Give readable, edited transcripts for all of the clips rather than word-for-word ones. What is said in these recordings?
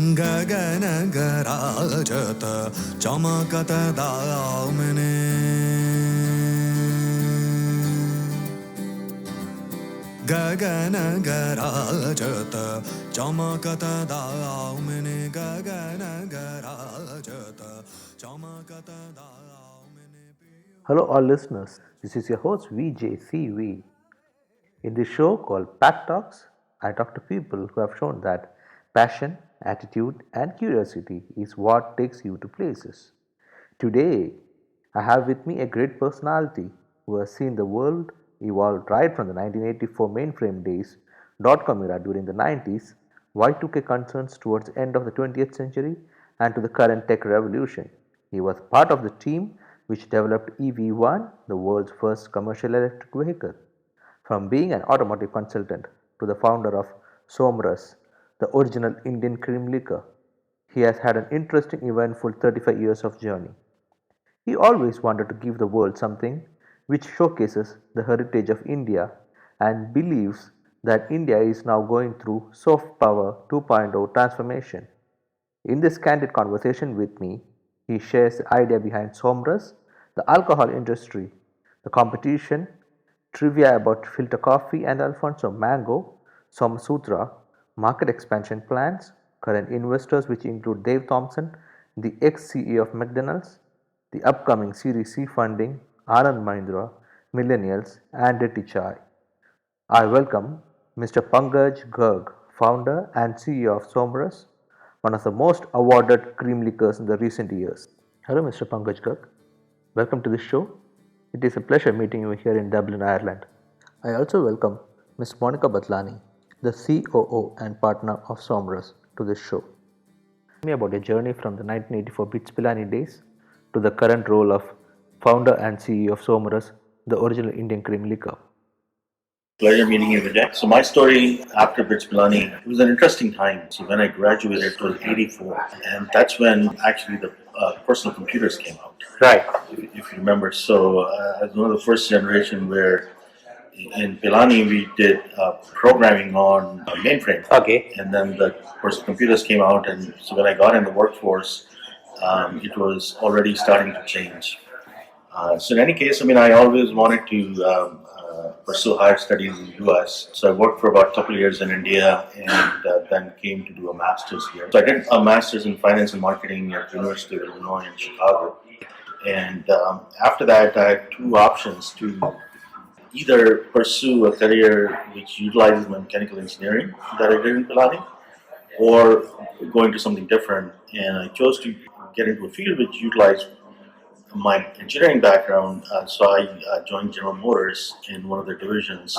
गगन गराजत चमकत दामिने गगन गराजत चमकत दामिने गगन गराजत चमकत दामिने. Hello, all listeners. This is your host VJCV. In this show called PAC Talks, I talk to people who have shown that passion, attitude, and curiosity is what takes you to places. Today, I have with me a great personality who has seen the world evolve right from the 1984 mainframe days, dot-com era during the 90s, Y2K concerns towards the end of the 20th century, and to the current tech revolution. He was part of the team which developed EV1, the world's first commercial electric vehicle. From being an automotive consultant to the founder of Somrus, the original Indian cream liquor, he has had an interesting, eventful 35 years of journey. He always wanted to give the world something which showcases the heritage of India and believes that India is now going through soft power 2.0 transformation. In this candid conversation with me, he shares the idea behind Somrus, the alcohol industry, the competition, trivia about filter coffee and Alfonso Mango, Somasutra, market expansion plans, current investors which include Dave Thompson, the ex-CEO of McDonald's, the upcoming Series C funding, Anand Mahindra, millennials, and Dirty Chai. I welcome Mr. Pankaj Garg, founder and CEO of Somrus, one of the most awarded cream liquors in the recent years. Hello, Mr. Pankaj Garg. Welcome to the show. It is a pleasure meeting you here in Dublin, Ireland. I also welcome Ms. Monica Batlani, the COO and partner of Somrus, to this show. Tell me about your journey from the 1984 Bits Pilani days to the current role of founder and CEO of Somrus, the original Indian cream liquor. Pleasure meeting you, Vijay. So my story after Brits Pilani, it was an interesting time. So when I graduated, it was 84. And that's when actually the personal computers came out. Right. If you remember. So I was one of the first generation where in Pilani we did programming on mainframe. Okay. And then the personal computers came out. And so when I got in the workforce, it was already starting to change. So in any case, I always wanted to pursue higher studies in the US. So I worked for about a couple of years in India and then came to do a master's here. So I did a master's in finance and marketing at the University of Illinois in Chicago. And after that, I had two options to either pursue a career which utilizes my mechanical engineering that I did in Pilani, or go into something different. And I chose to get into a field which utilized my engineering background, so I joined General Motors in one of their divisions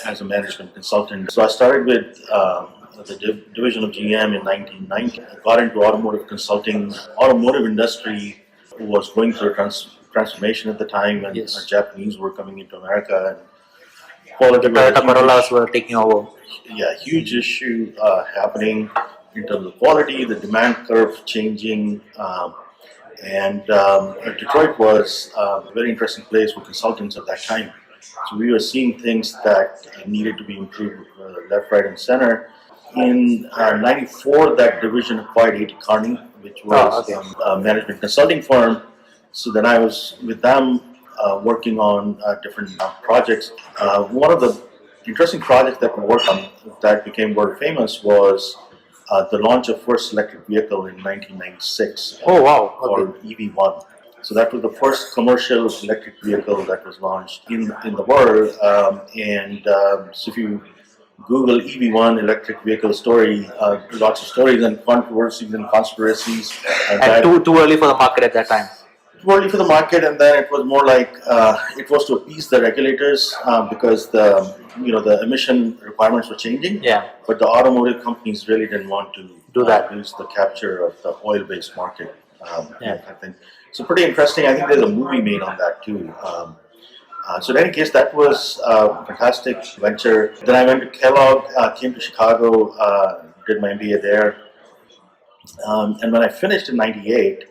as a management consultant. So I started with the division of GM in 1990. I got into automotive consulting. Automotive industry was going through a transformation at the time, and Japanese were coming into America, and quality Toyota Corollas were taking over. Yeah, huge issue happening in terms of quality, the demand curve changing. And Detroit was a very interesting place for consultants at that time. So we were seeing things that needed to be improved left, right, and center. In '94, that division acquired A.T. Kearney, which was a management consulting firm. So then I was with them working on different projects. One of the interesting projects that we worked on that became world famous was the launch of first electric vehicle in 1996. Oh wow! Called EV1. So that was the first commercial electric vehicle that was launched in the world. So if you Google EV1 electric vehicle story, lots of stories and controversies and conspiracies. And too early for the market at that time. Too early for the market, and then it was more like it was to appease the regulators because the emission requirements were changing. Yeah. But the automotive companies really didn't want to do that. Use the capture of the oil-based market. I think so. Pretty interesting. I think there's a movie made on that too. So in any case, that was a fantastic venture. Then I went to Kellogg, came to Chicago, did my MBA there, and when I finished in '98.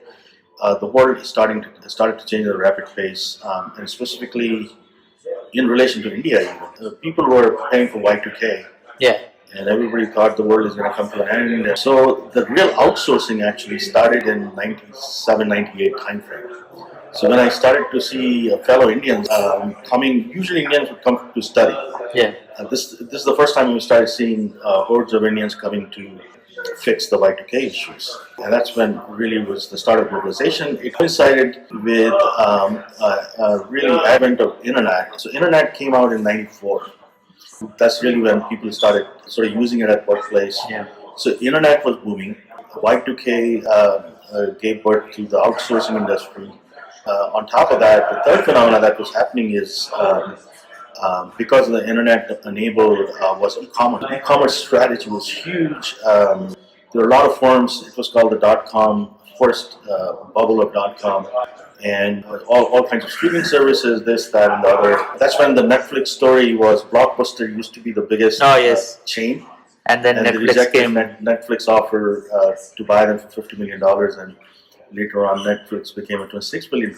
The world started to change at a rapid pace, and specifically in relation to India. Even people were preparing for Y2K, Yeah. and everybody thought the world is going to come to an end. So the real outsourcing actually started in 97, 98 timeframe. So when I started to see fellow Indians coming, usually Indians would come to study. Yeah. This is the first time we started seeing hordes of Indians coming to fix the Y2K issues. And that's when really was the start of globalization. It coincided with really advent of internet. So internet came out in 94. That's really when people started sort of using it at workplace. Yeah. So internet was booming. Y2K gave birth to the outsourcing industry. On top of that, the third phenomenon that was happening is because the internet enabled was e-commerce. The e-commerce strategy was huge. There were a lot of firms. It was called the dot-com, first bubble of dot-com, and all kinds of streaming services, this, that, and the other. That's when the Netflix story was. Blockbuster used to be the biggest chain. And then they Netflix rejected came. Netflix offer to buy them for $50 million, and later on Netflix became a $26 billion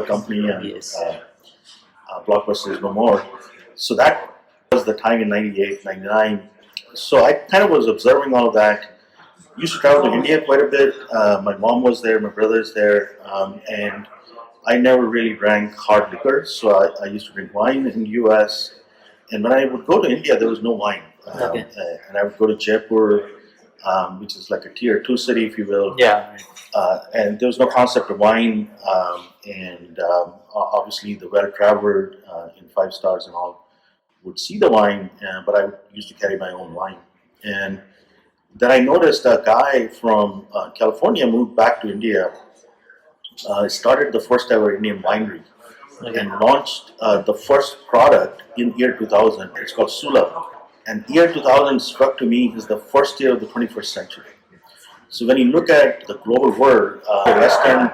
company, and Blockbuster is no more. So that was the time in 98, 99. So I kind of was observing all of that. Used to travel to India quite a bit. My mom was there, my brother's there, and I never really drank hard liquor. So I used to drink wine in the US. And when I would go to India, there was no wine. And I would go to Jaipur, which is like a tier 2 city, if you will. Yeah. And there was no concept of wine. Obviously, the well-traveled in 5 stars and all would see the wine, but I used to carry my own wine. And then I noticed a guy from California moved back to India, started the first ever Indian winery, and launched the first product in year 2000. It's called Sula. And year 2000 struck to me as the first year of the 21st century. So when you look at the global world, the Western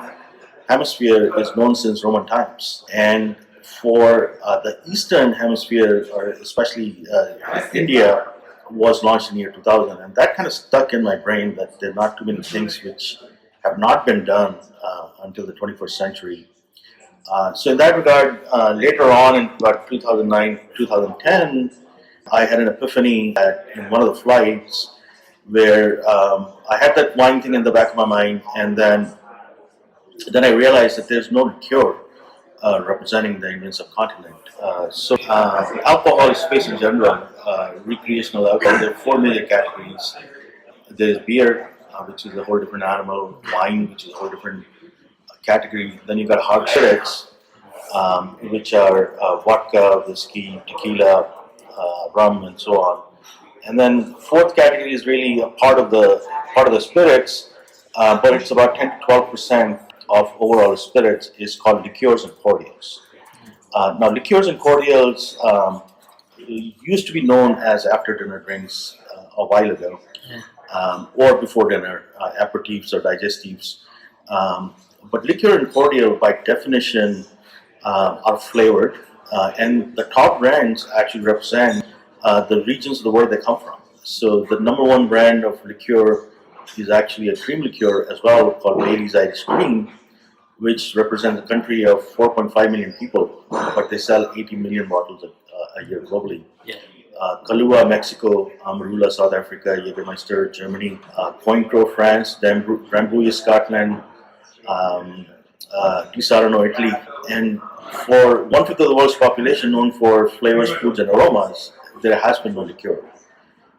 Hemisphere is known since Roman times. And for the Eastern Hemisphere, or especially India, was launched in year 2000. And that kind of stuck in my brain that there are not too many things which have not been done until the 21st century. So in that regard, later on in about 2009, 2010, I had an epiphany in one of the flights where I had that wine thing in the back of my mind, and then I realized that there's no liqueur representing the Indian subcontinent. Alcohol space in general, recreational alcohol, there are 4 major categories. There's beer, which is a whole different animal, wine, which is a whole different category. Then you've got hard spirits, which are vodka, whiskey, tequila, rum, and so on. And then fourth category is really a part of the spirits, but it's about 10 to 12% of overall spirits is called liqueurs and cordials. Now, liqueurs and cordials used to be known as after-dinner drinks a while ago, or before dinner, aperitifs or digestives. But liqueur and cordial, by definition, are flavored, and the top brands actually represent the regions of the world they come from. So the number one brand of liqueur is actually a cream liqueur as well, called Bailey's Irish Cream, which represents a country of 4.5 million people, but they sell 80 million bottles a year globally. Kahlua, Mexico, Amarula, South Africa, Jägermeister, Germany, Cointreau, France, Drambuie, Scotland, Di Sarno, Italy, and for 1/5 of the world's population known for flavors, foods, and aromas, there has been no liqueur.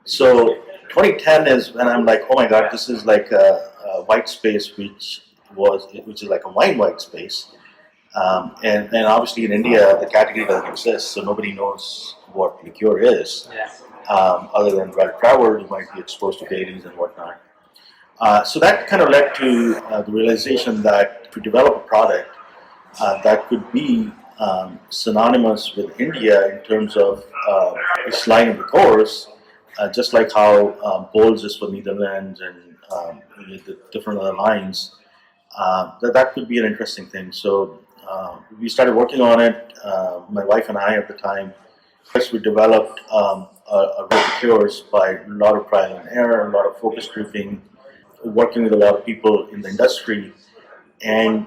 So 2010 is when I'm like, oh my God, this is like a white space, which is like a wine white space. And obviously in India, the category doesn't exist, so nobody knows what liqueur is. Other than well-traveled, you might be exposed to Baileys and whatnot. So that kind of led to the realization that to develop a product that could be synonymous with India in terms of its line of liqueurs, just like how Bols is for Netherlands and the different other lines, that could be an interesting thing. So we started working on it, my wife and I at the time. First, we developed a liqueurs by a lot of trial and error, a lot of focus grouping, working with a lot of people in the industry, and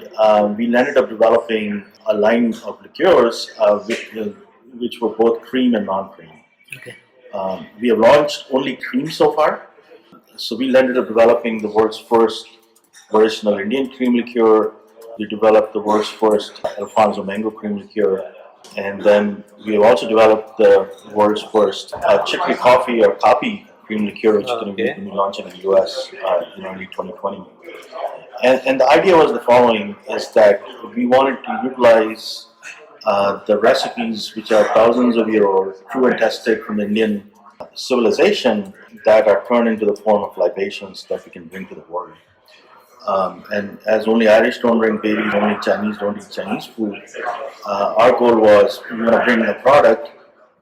we ended up developing a line of liqueurs which were both cream and non-cream. We have launched only cream so far. So we ended up developing the world's first original Indian cream liqueur. We developed the world's first Alfonso mango cream liqueur. And then we have also developed the world's first chicory coffee or coffee cream liqueur, which is going to be launching in the US in early 2020. And the idea was the following, is that we wanted to utilize the recipes which are thousands of years old, true and tested from Indian civilization, that are turned into the form of libations that we can bring to the world. And as only Irish don't drink babies, only Chinese don't eat Chinese food, our goal was we want to bring a product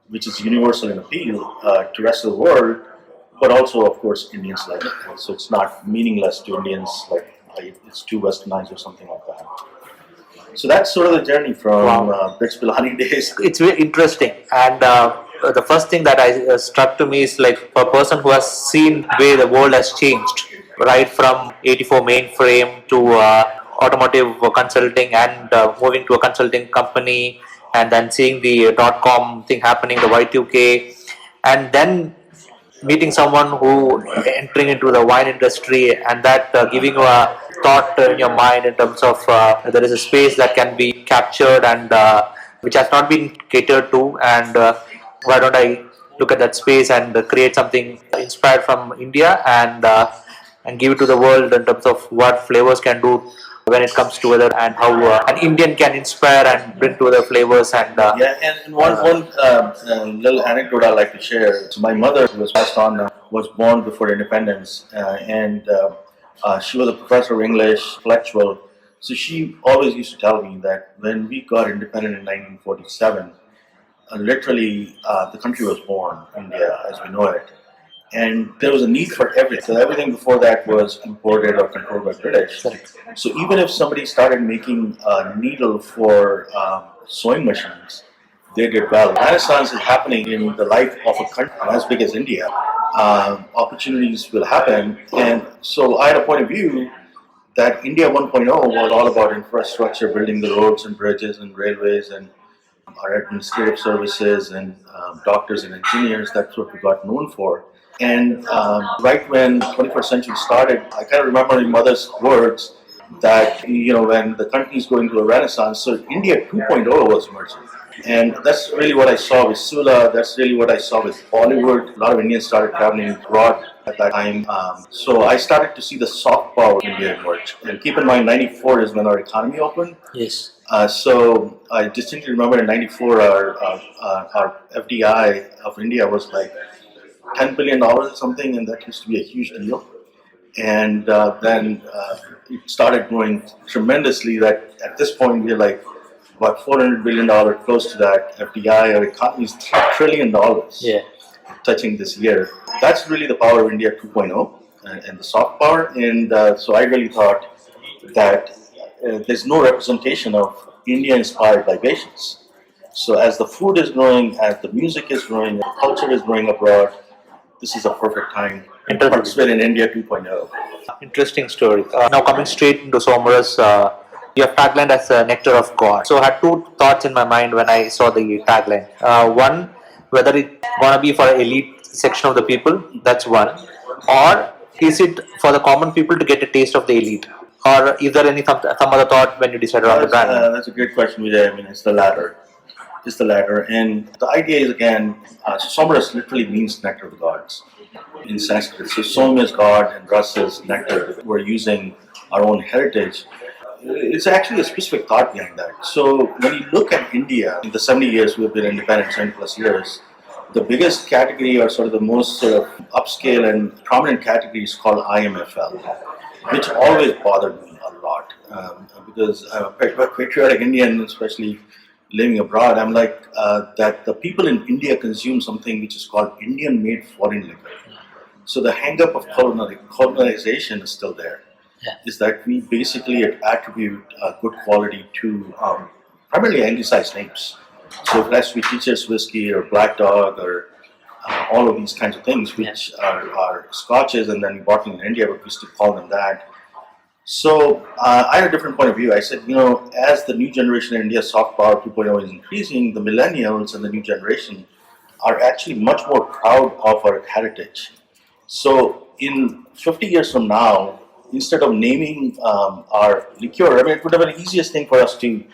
which is universal in appeal to the rest of the world, but also, of course, Indians like it. So it's not meaningless to Indians, like it's too westernized or something like that. So that's sort of the journey from Brits Pilani days. It's very interesting, and the first thing that I struck to me is like a person who has seen the way the world has changed, right from 84 mainframe to automotive consulting and moving to a consulting company, and then seeing the .com thing happening, the Y2K, and then meeting someone who entering into the wine industry, and that giving you a thought in your mind in terms of there is a space that can be captured and which has not been catered to, and why don't I look at that space and create something inspired from India, and give it to the world in terms of what flavors can do when it comes together, and how an Indian can inspire and bring together flavors. And and one little anecdote I like to share. So my mother, who was passed on, was born before independence, and she was a professor of English, intellectual. So she always used to tell me that when we got independent in 1947, literally the country was born, India as we know it. And there was a need for everything. So everything before that was imported or controlled by British. So even if somebody started making a needle for sewing machines, they did well. Renaissance is happening in the life of a country as big as India. Opportunities will happen. And so I had a point of view that India 1.0 was all about infrastructure, building the roads and bridges and railways and our administrative services and doctors and engineers. That's what we got known for. And right when 21st century started, I kind of remember my mother's words that, when the country is going through a renaissance, so India 2.0 was emerging. And that's really what I saw with Sula, that's really what I saw with Bollywood. A lot of Indians started traveling abroad at that time. So I started to see the soft power of India emerge. And keep in mind, 94 is when our economy opened. yes, So I distinctly remember in 94, our FDI of India was like $10 billion or something, and that used to be a huge deal. And then it started growing tremendously. That at this point we're like about $400 billion, close to that FDI. Our economy is $3 trillion, touching this year. That's really the power of India 2.0 and the soft power. And so I really thought that there's no representation of India-inspired libations. So as the food is growing, as the music is growing, the culture is growing abroad, this is a perfect time to participate in India 2.0. interesting story. Now coming straight into Somrus, you have tagline as nectar of God. So I had two thoughts in my mind when I saw the tagline. One, whether it gonna be for an elite section of the people, that's one, or is it for the common people to get a taste of the elite? Or is there any some other thought when you decided on the brand? That's a great question, Vijay. I mean, it's the latter. It's the latter. And the idea is, again, Somrus literally means nectar of the gods in Sanskrit. So Som is God and Ras is nectar. We're using our own heritage. It's actually a specific thought behind that. So when you look at India, in the 70 years we've been independent, 70 plus years, the biggest category, or sort of the most sort of upscale and prominent category, is called IMFL, which always bothered me a lot because I'm a patriotic Indian, especially living abroad. I'm like that the people in India consume something which is called Indian-made foreign liquor. So the hang-up of colonization is still there. Is that we basically attribute good quality to primarily anglicized names. So it has to be Teacher's Whiskey or Black Dog or all of these kinds of things, which are scotches, and then we bought them in India, but we still call them that. So I had a different point of view. I said, as the new generation in India, soft power 2.0 is increasing, the millennials and the new generation are actually much more proud of our heritage. So in 50 years from now, instead of naming our liqueur, I mean, it would have been the easiest thing for us to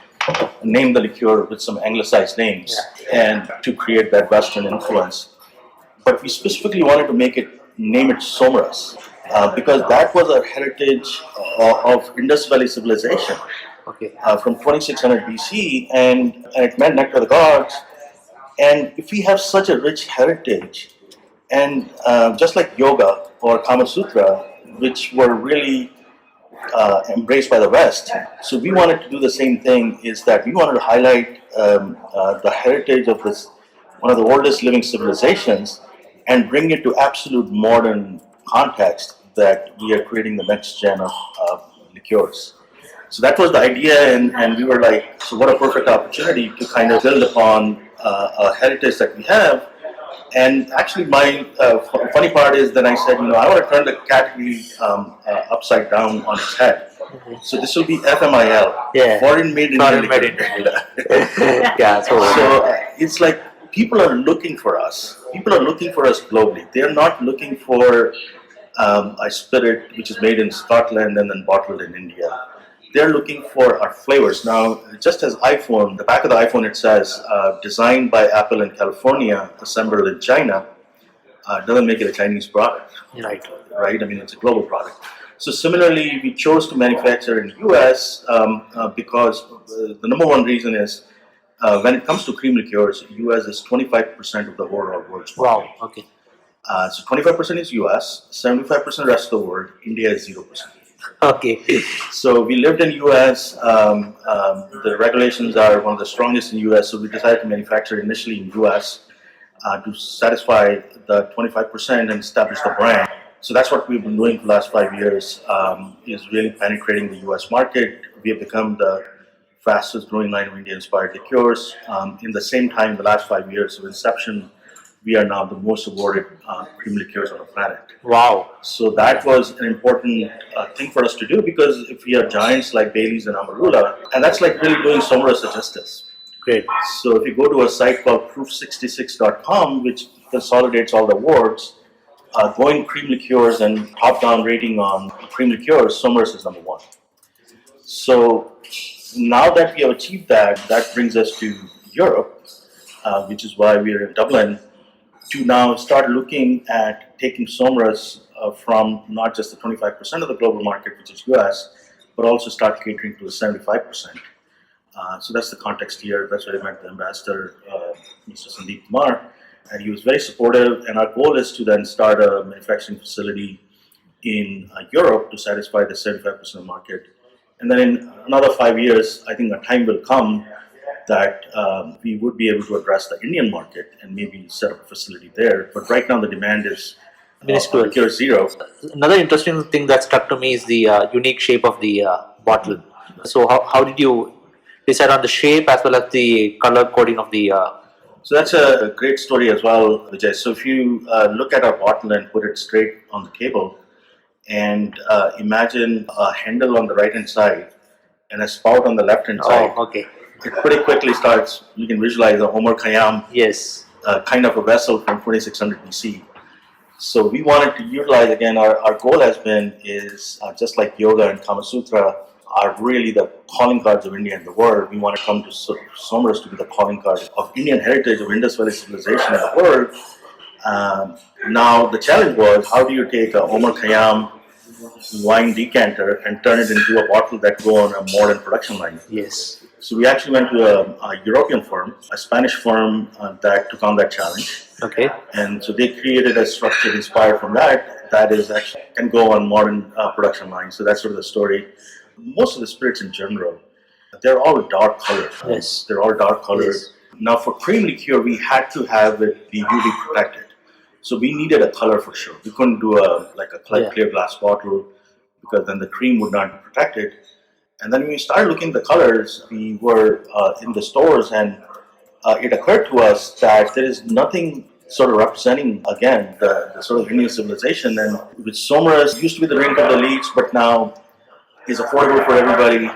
name the liqueur with some anglicized names and to create that Western influence. But we specifically wanted to name it Somrus, because that was our heritage of Indus Valley civilization from 2600 BC, and it meant nectar of the gods. And if we have such a rich heritage, and just like yoga or Kama Sutra, which were really embraced by the West, so we wanted to do the same thing. Is that we wanted to highlight the heritage of this one of the oldest living civilizations, and bring it to absolute modern context. That we are creating the next gen of liqueurs. So that was the idea, and we were like, so what a perfect opportunity to kind of build upon a heritage that we have. And actually, my funny part is, then I said, I want to turn the category upside down on its head. So this will be FMIL, Foreign Made in India. Yeah, So it's like people are looking for us. People are looking for us globally. They are not looking for a spirit which is made in Scotland and then bottled in India. They're looking for our flavors. Now, just as iPhone, the back of the iPhone, it says designed by Apple in California, assembled in China, doesn't make it a Chinese product. Right? I mean, it's a global product. So similarly, we chose to manufacture in the US because the number one reason is when it comes to cream liqueurs, US is 25% of the overall world's market. Wow. Okay. So 25% is US, 75% rest of the world, India is 0%. Okay. So we lived in US. The regulations are one of the strongest in US. So we decided to manufacture initially in US to satisfy the 25% and establish the brand. So that's what we've been doing for the last 5 years. Is really penetrating the US market. We have become the fastest growing line of India-inspired liqueurs. In the same time, the last 5 years of inception, we are now the most awarded cream liqueurs on the planet. Wow. So that was an important thing for us to do, because if we are giants like Bailey's and Amarula, and that's like really doing Somrus a justice. Great. So if you go to a site called proof66.com, which consolidates all the awards, going cream liqueurs and top-down rating on cream liqueurs, Somrus is number one. So now that we have achieved that, that brings us to Europe, which is why we are in Dublin, to now start looking at taking Somrus from not just the 25% of the global market, which is US, but also start catering to the 75%. So that's the context here. That's where I met the ambassador, Mr. Sandeep Kumar, and he was very supportive. And our goal is to then start a manufacturing facility in Europe to satisfy the 75% market. And then in another 5 years, I think a time will come that we would be able to address the Indian market and maybe set up a facility there. But right now the demand is liqueur zero. Another interesting thing that struck to me is the unique shape of the bottle. So how did you decide on the shape as well as the color coding of the... So that's a great story as well, Vijay. So if you look at our bottle and put it straight on the table, and imagine a handle on the right hand side and a spout on the left hand side. Oh, okay. It pretty quickly starts, you can visualize a Homer Khayyam kind of a vessel from 2600 BC. So we wanted to utilize, again, our goal has been is just like yoga and Kama Sutra are really the calling cards of India and the world. We want to come to Somrus to be the calling card of Indian heritage, of Indus Valley civilization in the world. Now the challenge was, how do you take a Homer Khayyam wine decanter and turn it into a bottle that go on a modern production line? Yes. So we actually went to a European firm, a Spanish firm that took on that challenge. Okay. And so they created a structure inspired from that is actually can go on modern production lines. So that's sort of the story. Most of the spirits in general, they're all dark colored. Yes. They're all dark colored. Yes. Now for cream liqueur, we had to have it be UV protected. So we needed a color for sure. We couldn't do a clear glass bottle because then the cream would not be protected. And then when we started looking at the colors, we were in the stores, and it occurred to us that there is nothing sort of representing, again, the sort of Indian civilization. And with Somrus, used to be the drink of the elites, but now is affordable for everybody.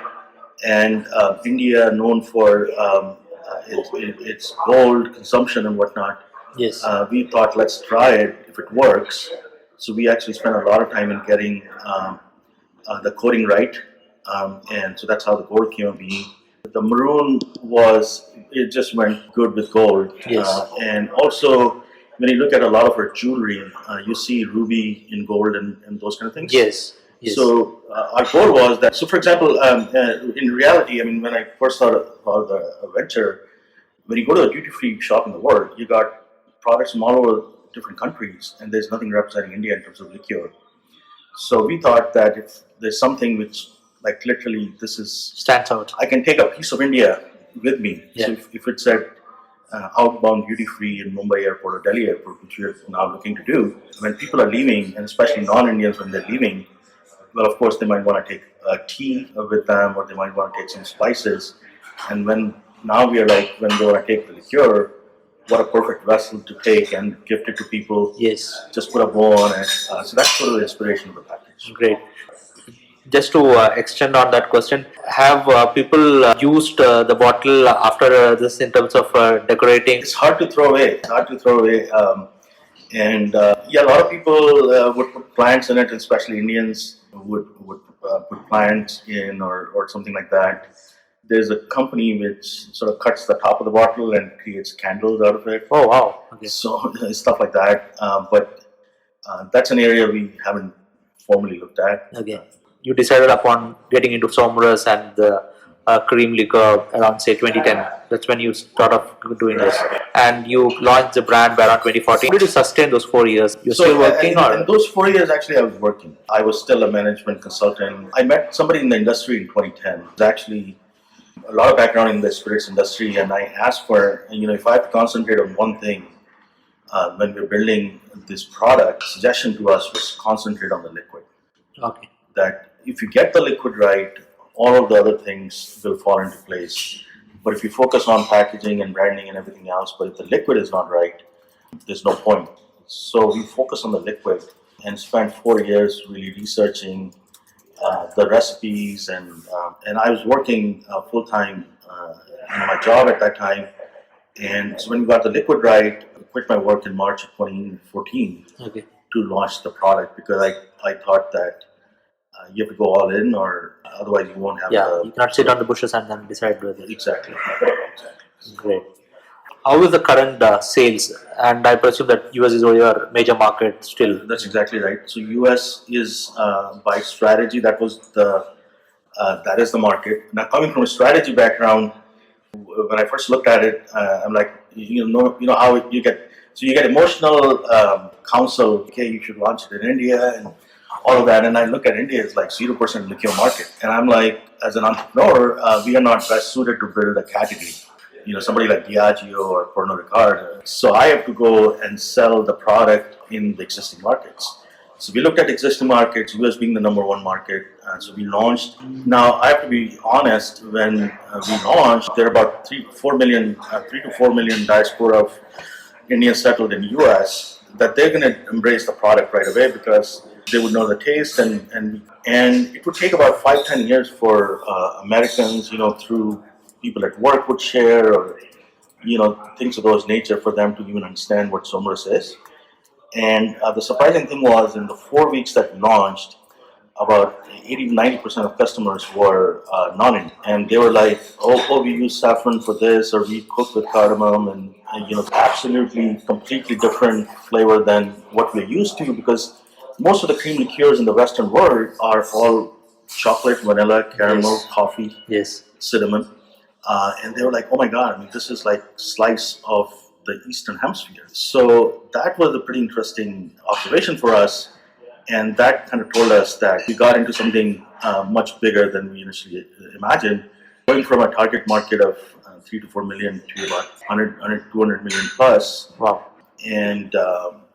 And India, known for its gold consumption and whatnot. Yes. We thought, let's try it if it works. So we actually spent a lot of time in getting the coding right, and so that's how the gold came to be. The maroon was, it just went good with gold. Yes. And also, when you look at a lot of our jewelry, you see ruby in gold and those kind of things. Yes. Yes. So our goal was that. So, for example, in reality, I mean, when I first thought of the venture, when you go to a duty-free shop in the world, you got products from all over different countries, and there's nothing representing India in terms of liqueur. So we thought that if there's something which, like literally, this is Stands out. I can take a piece of India with me. Yeah. So if it's at outbound duty-free in Mumbai airport or Delhi airport, which we're now looking to do, when people are leaving, and especially non-Indians when they're leaving, well, of course, they might want to take tea with them, or they might want to take some spices. And when now we are like, when they want to take the liqueur, what a perfect vessel to take and gift it to people. Yes. Just put a bow on it. So that's sort of the inspiration of the package. Great. Just to extend on that question, have people used the bottle after this in terms of decorating? It's hard to throw away. It's hard to throw away. And yeah, a lot of people would put plants in it, especially Indians would put plants in or something like that. There's a company which sort of cuts the top of the bottle and creates candles out of it. Oh, wow. Okay. So stuff like that. But that's an area we haven't formally looked at. Okay. You decided upon getting into Somrus and the Cream Liqueur around say 2010. That's when you start off doing this, and you launched the brand by around 2014. How did you sustain those 4 years? You're still working, in those 4 years, actually, I was working. I was still a management consultant. I met somebody in the industry in 2010. It was actually a lot of background in the spirits industry, and I asked for, if I have to concentrate on one thing when we're building this product, suggestion to us was concentrate on the liquid. Okay. That if you get the liquid right, all of the other things will fall into place. But if you focus on packaging and branding and everything else, but if the liquid is not right, there's no point. So we focus on the liquid and spent 4 years really researching the recipes, and I was working full time in my job at that time. And so when we got the liquid right, I quit my work in March of 2014 Okay. to launch the product, because I thought that you have to go all in, or otherwise you won't have you cannot sit on the bushes and then decide whether. Exactly. Great. How is the current sales? And I presume that US is your major market still. That's exactly right. So US is by strategy, that is the market. Now, coming from a strategy background, when I first looked at it, I'm like, how you get emotional counsel. Okay, you should launch it in India and all of that. And I look at India as like 0% liquor market, and I'm like, as an entrepreneur, we are not best suited to build a category. Somebody like Diageo or Pernod Ricard. So I have to go and sell the product in the existing markets. So we looked at existing markets, US being the number one market. So we launched. Now I have to be honest. When we launched, there are about 3 to 4 million diaspora of Indians settled in US, that they're going to embrace the product right away because they would know the taste, and it would take about 5-10 years for Americans, through people at work would share, or things of those nature, for them to even understand what Somrus is. And the surprising thing was, in the 4 weeks that we launched, about 80-90% of customers were non-Indian, and they were like, "Oh, we use saffron for this, or we cook with cardamom," and absolutely completely different flavor than what we're used to, because most of the cream liqueurs in the Western world are all chocolate, vanilla, caramel, Yes. coffee, Yes. cinnamon, and they were like, "Oh my God! I mean, this is like slice of the Eastern Hemisphere." So that was a pretty interesting observation for us, and that kind of told us that we got into something much bigger than we initially imagined, going from a target market of 3 to 4 million to about 200 million plus. Wow. And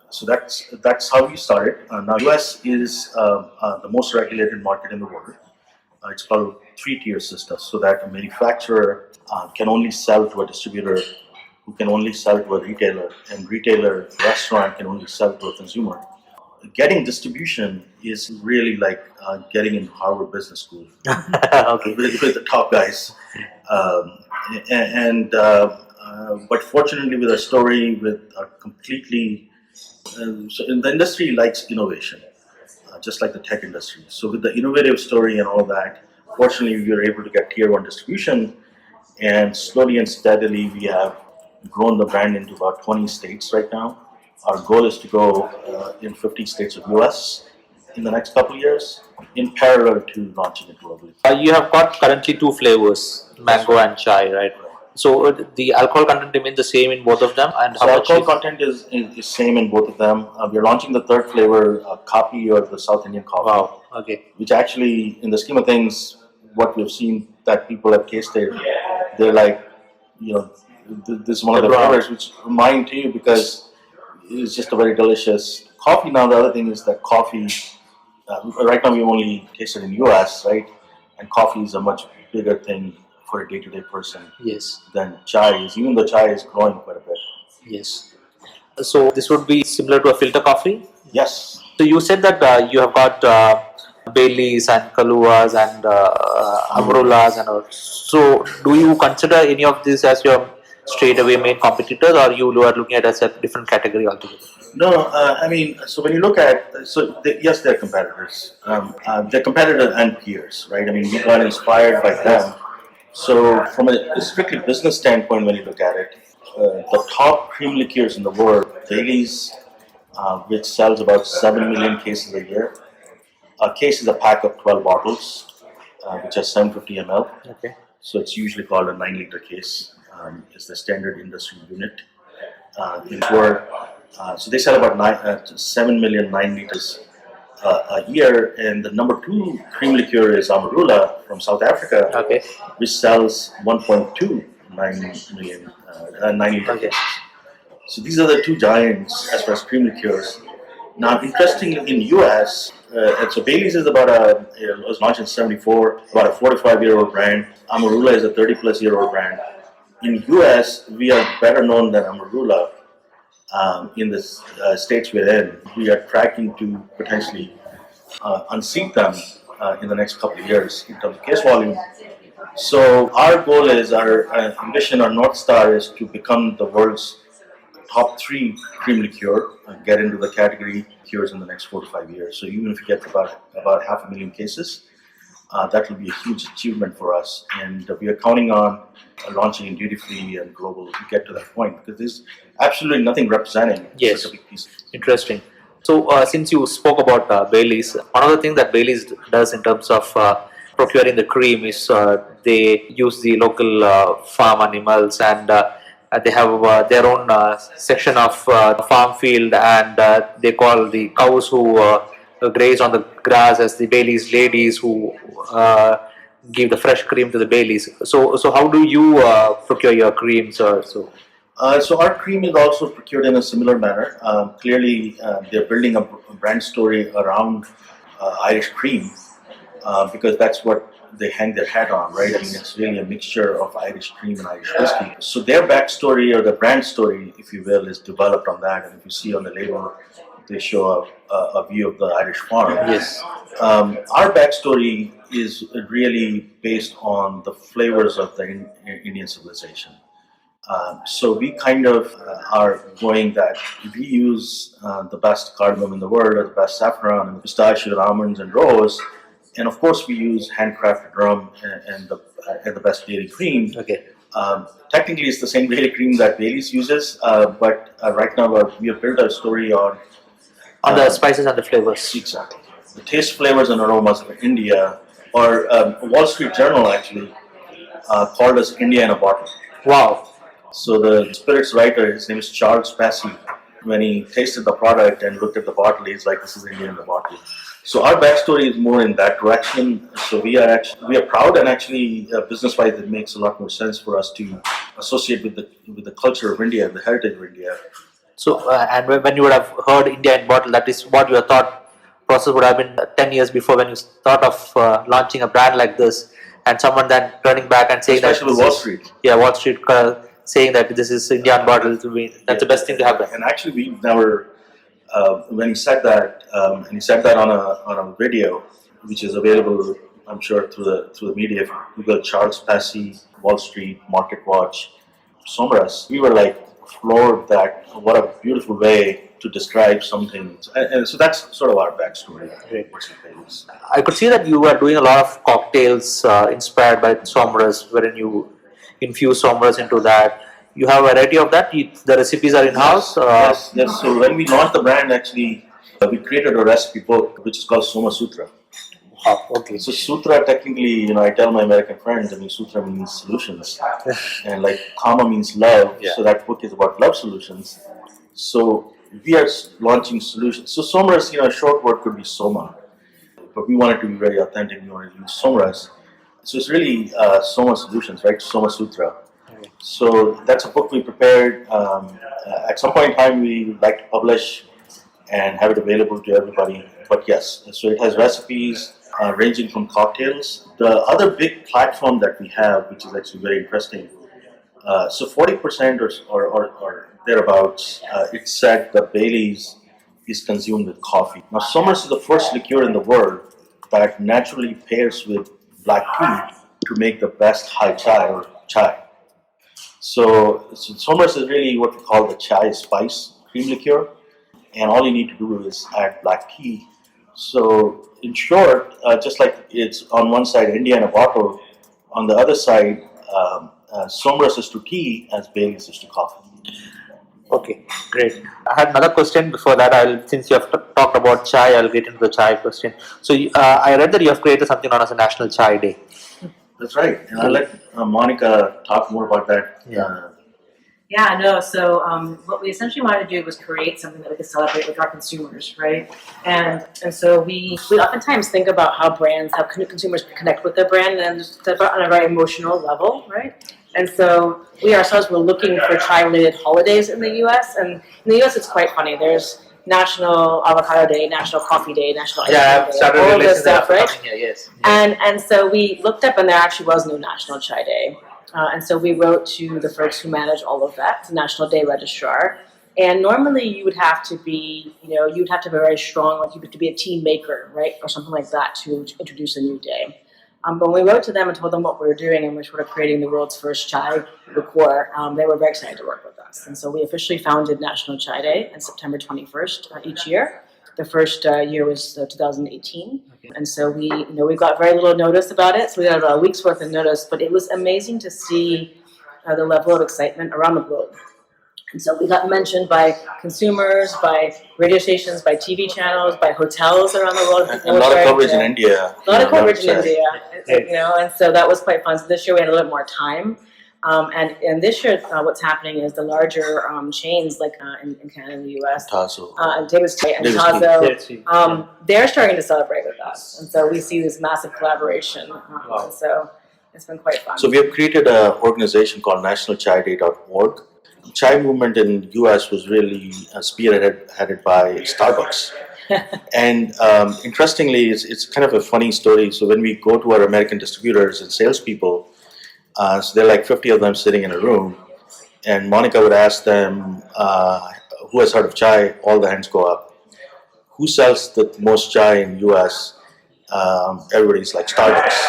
so that's how we started. Now, US is the most regulated market in the world. It's called 3-tier system, so that a manufacturer can only sell to a distributor, who can only sell to a retailer, and retailer restaurant can only sell to a consumer. Getting distribution is really like getting in Harvard Business School Okay. with the top guys. but fortunately, with a story with a completely so in the industry likes innovation, just like the tech industry. So with the innovative story and all that, fortunately, we were able to get tier one distribution, and slowly and steadily, we have grown the brand into about 20 states right now. Our goal is to go in 50 states of US in the next couple of years, in parallel to launching it globally. You have got currently two flavors, mango and chai, right? So the alcohol content remains the same in both of them, and So how much alcohol content is same in both of them. We're launching the third flavor, coffee or the South Indian coffee. Wow. Okay. Which actually, in the scheme of things, what we've seen that people have tasted, they're like, this is one of the flavors which mine too, because it's just a very delicious coffee. Now the other thing is that coffee, right now we only taste it in US, right? And coffee is a much bigger thing for a day-to-day person. Yes. Than chai is, even though chai is growing quite a bit. Yes. So this would be similar to a filter coffee? Yes. So you said that you have got Baileys and Kaluas and Amarullas and all. So do you consider any of these as your straight away main competitors, or you are looking at it as a different category altogether? No, I mean, so when you look at, yes, they're competitors. They're competitors and peers, right? I mean, we got inspired by them. So from a strictly business standpoint, when you look at it, the top cream liqueurs in the world, Baileys, which sells about 7 million cases a year. A case is a pack of 12 bottles, which has 750 ml. Okay. So it's usually called a 9-liter case. It's the standard industry unit. So they sell about 7 million 9 liters a year, and the number 2 cream liqueur is Amarula from South Africa, Okay. which sells 1.29 million 9 liter Okay. cases. So these are the two giants as far as cream liqueurs. Now, interestingly, in US, and so Bailey's is it was launched in '74, about a 45-year-old brand. Amarula is a 30-plus-year-old brand. In US, we are better known than Amarula. In the states we're in, we are tracking to potentially unseat them in the next couple of years in terms of case volume. So our goal is, our ambition, our North Star is to become the world's top 3 cream liqueur and get into the category liqueurs in the next 4 to 5 years. So even if we get to about 500,000 cases, that will be a huge achievement for us. And we are counting on launching in duty free and global to get to that point, because there's absolutely nothing representing such a big piece. Interesting. So since you spoke about Baileys, one of the things that Baileys does in terms of procuring the cream is they use the local farm animals, and they have their own section of farm field, and they call the cows who graze on the grass as the Baileys ladies, who give the fresh cream to the Baileys. So how do you procure your creams? So our cream is also procured in a similar manner. Clearly, they're building a brand story around Irish cream, because that's what they hang their hat on, right? I mean, it's really a mixture of Irish cream and Irish whiskey. So their backstory, or the brand story, if you will, is developed on that. And if you see on the label, they show a view of the Irish farm. yes, Our backstory is really based on the flavors of the Indian civilization. So we kind of are going that we use the best cardamom in the world, or the best saffron, and pistachio, almonds, and rose. And of course, we use handcrafted rum and the best dairy cream. okay, Technically, it's the same dairy cream that Baileys uses, but right now we have built a story on the spices and the flavors. exactly the taste, flavors, and aromas of India. Or Wall Street Journal actually called us India in a bottle. Wow. So the spirits writer, his name is Charles Passy. When he tasted the product and looked at the bottle, he's like, "This is India in the bottle." So our backstory is more in that direction. So we are proud, and actually, business-wise, it makes a lot more sense for us to associate with the culture of India and the heritage of India. So and when you would have heard India in bottle, that is what your thought process would have been 10 years before, when you thought of launching a brand like this, and someone then turning back and saying Especially that Wall Street. Yeah, Wall Street saying that this is India in bottle. That's the best thing to happen. And actually, we never. When he said that, and he said that on a video, which is available, I'm sure, through the media. If you Google Charles Passy, Wall Street, Market Watch, Somrus, we were like floored that what a beautiful way to describe something. And so that's sort of our backstory. Great. I could see that you are doing a lot of cocktails inspired by Somrus, wherein you infuse Somrus into that. You have a variety of that. The recipes are in house. Yes. So when we launched the brand, actually, we created a recipe book which is called Soma Sutra. Okay. So Sutra, technically, I tell my American friends, Sutra means solutions, and like Kama means love. Yeah. So that book is about love solutions. So we are launching solutions. So Somrus, a short word could be Soma, but we wanted to be very authentic. We wanted to use Somrus. So it's really Soma Solutions, right? Soma Sutra. Okay. So that's a book we prepared. At some point in time, we would like to publish and have it available to everybody. But yes, so it has recipes ranging from cocktails. The other big platform that we have, which is actually very interesting, so 40% or thereabouts, it's said that Bailey's is consumed with coffee. Now, Somrus is the first liqueur in the world that naturally pairs with black tea to make the best high chai or chai. So Somrus is really what we call the chai spice cream liqueur, and all you need to do is add black tea. So in short, just like it's on one side India in a bottle, on the other side Somrus is to tea as Bailey's is to coffee. Okay, great. I had another question before that. Since you have talked about chai, I'll get into the chai question. So I read that you have created something known as a National Chai Day. That's right, and I'll let Monica talk more about that. Yeah, no. So what we essentially wanted to do was create something that we could celebrate with our consumers, right? And so we oftentimes think about how consumers connect with their brand, and step out on a very emotional level, right? And so we ourselves were looking for chai-related holidays in the U.S. And in the U.S. it's quite funny. There's National Avocado Day, National Coffee Day, National Ice Cream I've Day, started all of realizing this stuff, that right? Here, yes. And so we looked up, and there actually was no National Chai Day. And so we wrote to the folks who manage all of that, the National Day Registrar. And normally you would have to be, you'd have to be very strong, like you have to be a team maker, right, or something like that to introduce a new day. But when we wrote to them and told them what we were doing, and we're sort of creating the world's first chai liqueur, they were very excited to work with us. And so we officially founded National Chai Day on September 21st each year. The first year was 2018. And so we got very little notice about it. So we got about a week's worth of notice, but it was amazing to see the level of excitement around the globe. And so we got mentioned by consumers, by radio stations, by TV channels, by hotels around the world. And a lot of coverage in India. A lot of coverage in India, and so that was quite fun. So this year we had a little more time. And this year, what's happening is the larger chains, like in Canada and the U.S., and David's Tea and Tazo, they're starting to celebrate with us, and so we see this massive collaboration. And so it's been quite fun. So we have created an organization called nationalchaiday.org. The chai movement in the U.S. was really spearheaded by Starbucks. And interestingly, it's kind of a funny story. So when we go to our American distributors and salespeople, so there are like 50 of them sitting in a room, and Monica would ask them, who has heard of chai? All the hands go up. Who sells the most chai in US? Everybody's like Starbucks.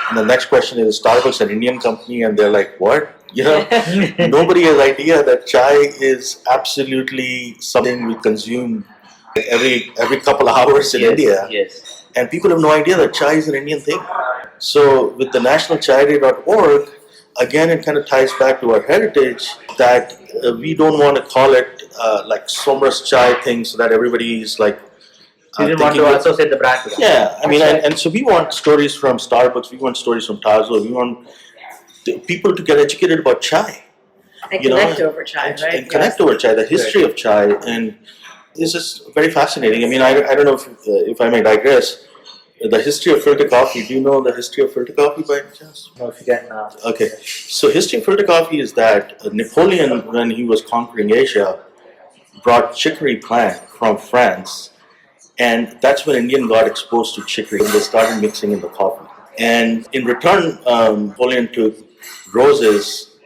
And the next question is, Starbucks an Indian company? And they're like, what? Nobody has idea that chai is absolutely something we consume every couple of hours in India. Yes. And people have no idea that chai is an Indian thing. So with the nationalchaiday.org, again, it kind of ties back to our heritage that we don't want to call it like Somrus chai thing so that everybody is like you didn't want to associate the brand with that. Yeah, I mean, and so we want stories from Starbucks, we want stories from Tazo, we want people to get educated about chai. And connect over chai, right? And connect over chai, the history of chai, and this is very fascinating. I mean, I don't know if I may digress. The history of filter coffee. Do you know the history of filter coffee by any chance? No, if you can. Okay. So history of filter coffee is that Napoleon, when he was conquering Asia, brought chicory plant from France. And that's when Indian got exposed to chicory. And they started mixing in the coffee. And in return, Napoleon took roses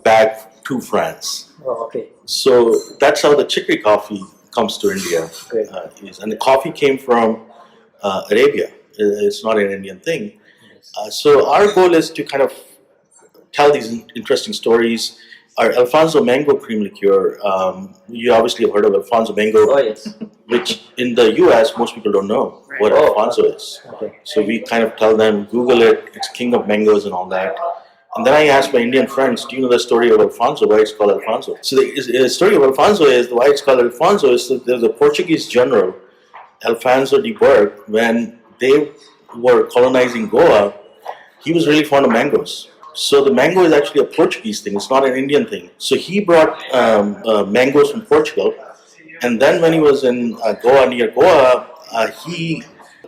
back to France. Oh, okay. So that's how the chicory coffee comes to India. Great. And the coffee came from Arabia. It's not an Indian thing. So our goal is to kind of tell these interesting stories our Alfonso Mango Cream Liqueur. You obviously have heard of Alfonso Mango, Oh yes. which in the US most people don't know what Oh. Alfonso is. Okay. So we kind of tell them, Google it, it's king of mangoes and all that. And then I asked my Indian friends, do you know the story of Alfonso, why it's called Alfonso? So the story of Alfonso is, why it's called Alfonso is that there's a Portuguese general, Alfonso de Burke, when they were colonizing Goa, he was really fond of mangoes. So the mango is actually a Portuguese thing, it's not an Indian thing. So he brought mangoes from Portugal, and then when he was in Goa, near Goa, he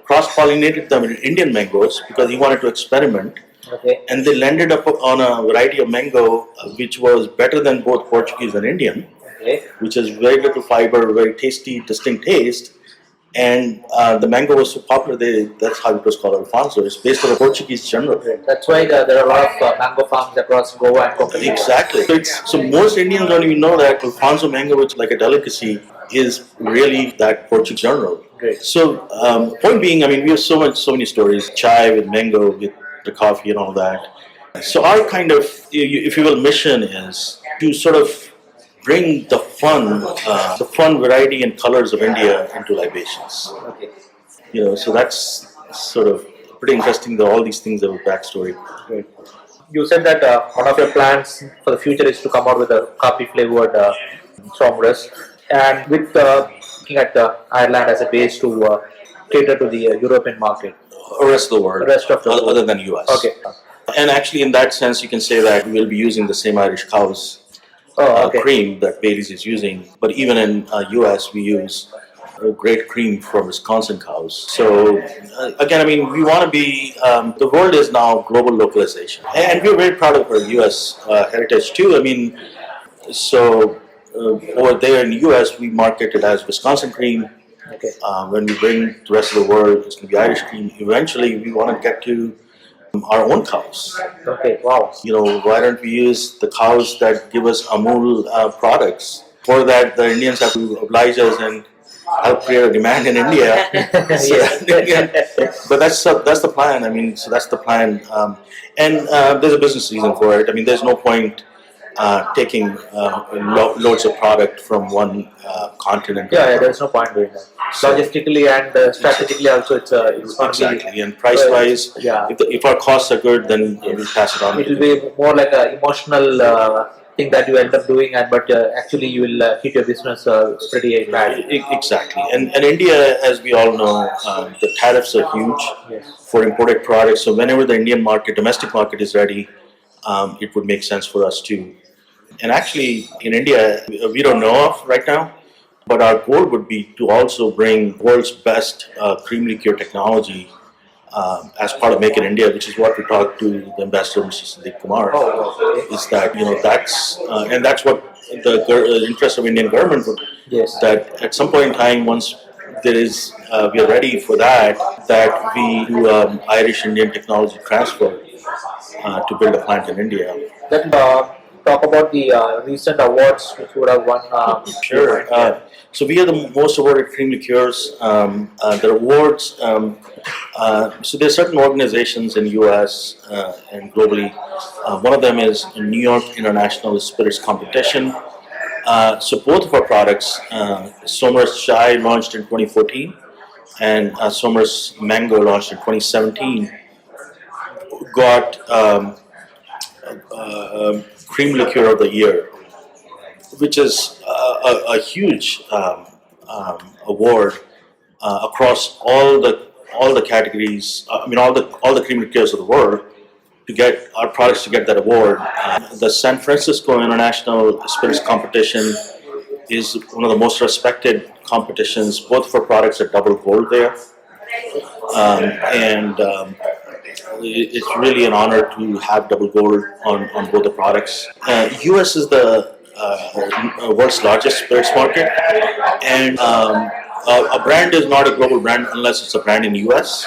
cross-pollinated them with Indian mangoes because he wanted to experiment. Okay. And they landed up on a variety of mango which was better than both Portuguese and Indian, Okay. which is very little fiber, very tasty, distinct taste. And the mango was so popular, that's how it was called Alfonso. It's based on a Portuguese general. That's why there are a lot of mango farms across Goa and Coconut. Exactly. So most Indians don't even know that Alfonso mango, which is like a delicacy, is really that Portuguese general. Great. So point being, I mean, we have so many stories. Chai with mango, with the coffee and all that. So our kind of, if you will, mission is to sort of bring the fun variety and colors of India into libations. Okay. So that's sort of pretty interesting. All these things have a backstory. Great. You said that one of your plans for the future is to come out with a coffee flavored Somrus, and with looking at Ireland as a base to cater to the European market. The rest of the world, Rest of the world. other than US. Okay. And actually, in that sense, you can say that we'll be using the same Irish cows Okay. cream that Bailey's is using. But even in US, we use great cream from Wisconsin cows. So again, I mean, we want to be. The world is now global localization, and we're very proud of our US heritage too. I mean, so over there in the US, we market it as Wisconsin cream. Okay. When we bring the rest of the world, it's going to be Irish cream. Eventually, we want to get to our own cows. Okay. Wow. Why don't we use the cows that give us Amul products? For that, the Indians have to oblige us and help create a demand in India. But that's the plan. I mean, so that's the plan. And there's a business reason for it. I mean, there's no point taking loads of product from one continent. Yeah, there's no point doing that. Logistically and strategically also, it's going to be, Exactly, and price-wise, yeah. if our costs are good, then we'll pass it on. It will be more like an emotional thing that you end up doing, but actually you will hit your business pretty bad. Exactly, and India, as we all know, the tariffs are huge for imported products. So whenever the Indian market, domestic market is ready, it would make sense for us too. And actually, in India, we don't know of right now, but our goal would be to also bring world's best cream liqueur technology as part of Make in India, which is what we talked to the ambassador, Mr. Sandeep Kumar. Is that that's what the interest of Indian government would. Yes. That at some point in time, once there is, we are ready for that we do Irish Indian technology transfer to build a plant in India. Then talk about the recent awards which would have won. Sure. So we are the most awarded cream liqueurs. The awards. So there are certain organizations in US and globally. One of them is New York International Spirits Competition. So both of our products, Somrus Chai launched in 2014, and Somrus Mango launched in 2017. Got Cream Liqueur of the Year, which is a huge award across all the categories. I mean, all the cream liqueurs of the world, to get our products to get that award. The San Francisco International Spirits Competition is one of the most respected competitions. Both of our products are double gold there, and it's really an honor to have double gold on both the products. US is the world's largest spirits market, and a brand is not a global brand unless it's a brand in US.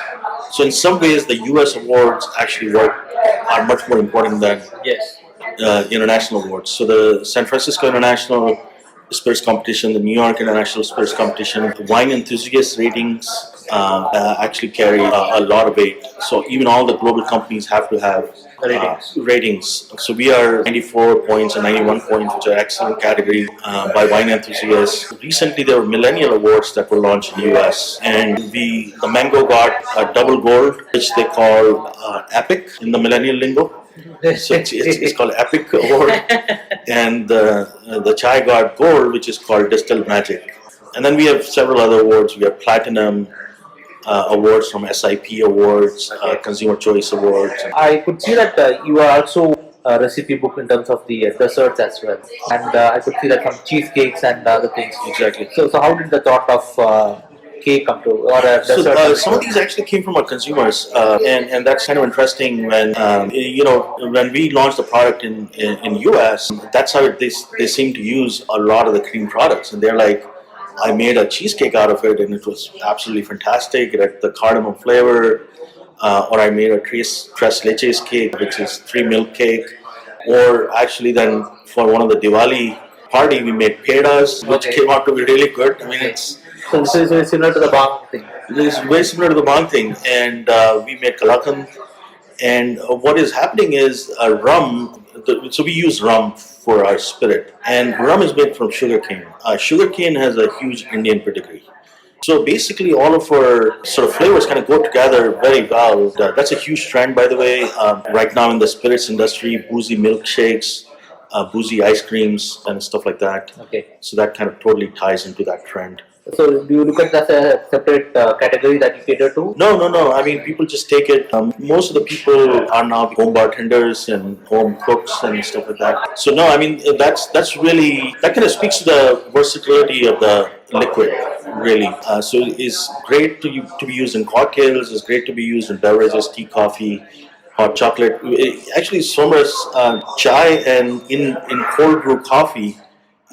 So in some ways, the US awards actually are much more important than international awards. So the San Francisco International spirits competition, the New York International Spirits Competition. Wine enthusiast ratings actually carry a lot of weight. So even all the global companies have to have ratings. So we are 94 points and 91 points, which are excellent categories by wine enthusiasts. Recently, there were Millennial Awards that were launched in the US, and the mango got a double gold, which they call epic in the millennial lingo. So it's called Epic Award, and the chai got gold, which is called Distilled Magic. And then we have several other awards. We have platinum awards from SIP Awards, Consumer Choice Awards. I could see that you are also a recipe book in terms of the desserts as well, and I could see that some cheesecakes and other things. Exactly. So how did the thought of cake come to, or a dessert? So some of these actually came from our consumers, and that's kind of interesting. When when we launched the product in US, that's how they seem to use a lot of the cream products, and they're like, I made a cheesecake out of it, and it was absolutely fantastic. It had the cardamom flavor, or I made a tres leches cake, which is 3 milk cake, or actually then for one of the Diwali party, we made pedas, which came out to be really good. I mean, it's So this is very similar to the bang thing. It's very similar to the bang thing, and we made kalakand. And what is happening is rum. So we use rum for our spirit, and rum is made from sugarcane. Sugarcane has a huge Indian pedigree. So basically, all of our sort of flavors kind of go together very well. That's a huge trend, by the way, right now in the spirits industry. Boozy milkshakes, boozy ice creams, and stuff like that. Okay. So that kind of totally ties into that trend. So do you look at that as a separate category that you cater to? No. I mean, people just take it. Most of the people are now home bartenders and home cooks and stuff like that. So no, I mean that's really, that kind of speaks to the versatility of the liquid, really. So it's great to be used in cocktails. It's great to be used in beverages, tea, coffee, hot chocolate. Actually, Somrus chai and in cold brew coffee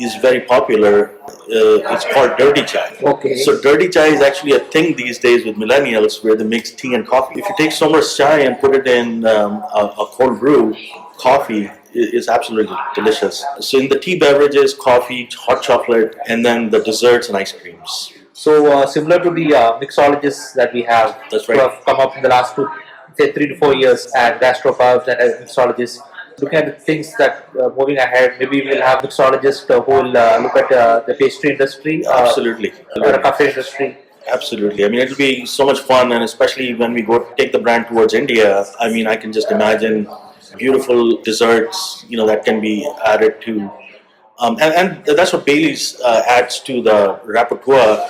is very popular. It's called dirty chai. Okay. So dirty chai is actually a thing these days with millennials, where they mix tea and coffee. If you take Somrus chai and put it in a cold brew coffee, it's absolutely delicious. So in the tea beverages, coffee, hot chocolate, and then the desserts and ice creams. So similar to the mixologists that we have, That's right. who have come up in the last 3 to 4 years, and gastropubs and mixologists. Looking at the things that moving ahead, maybe we'll have mixologists who will look at the pastry industry, Absolutely. or the cafe industry. Absolutely. I mean, it'll be so much fun, and especially when we go take the brand towards India. I mean, I can just imagine beautiful desserts, that can be added to. And that's what Bailey's adds to the repertoire.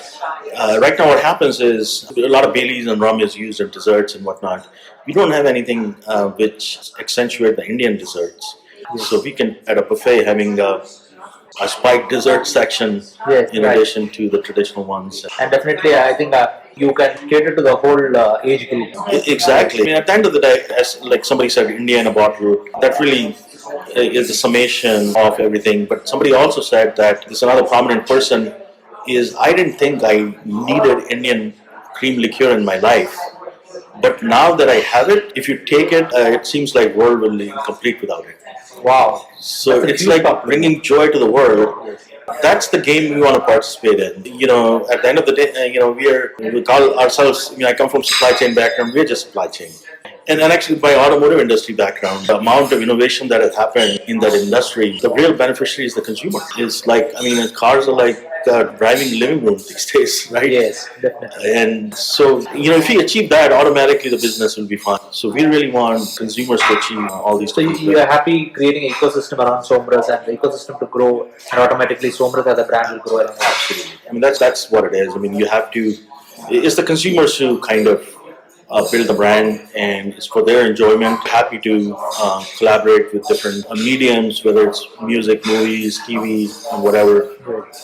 Right now, what happens is a lot of Bailey's and rum is used in desserts and whatnot. We don't have anything which accentuate the Indian desserts. So we can, at a buffet, having a spiked dessert section in addition to the traditional ones. And definitely, I think you can cater to the whole age group. Exactly. I mean, at the end of the day, as like somebody said, India in a bottle, that really is the summation of everything. But somebody also said that this another prominent person is, I didn't think I needed Indian cream liqueur in my life. But now that I have it, if you take it, it seems like world will be incomplete without it. Wow. So it's like bringing joy to the world. That's the game we want to participate in. At the end of the day, we call ourselves, I come from supply chain background, we're just supply chain. And actually by automotive industry background, the amount of innovation that has happened in that industry, the real beneficiary is the consumer. It's like, cars are like driving living rooms these days, right? Yes, definitely. And so, if you achieve that, automatically the business will be fine. So we really want consumers to achieve all these So things. you are happy creating an ecosystem around Somrus, and the ecosystem to grow, and automatically Somrus as a brand will grow around it. Absolutely. That's what it is. You have to, it's the consumers who kind of build the brand, and it's for their enjoyment. Happy to collaborate with different mediums, whether it's music, movies, TV, and whatever,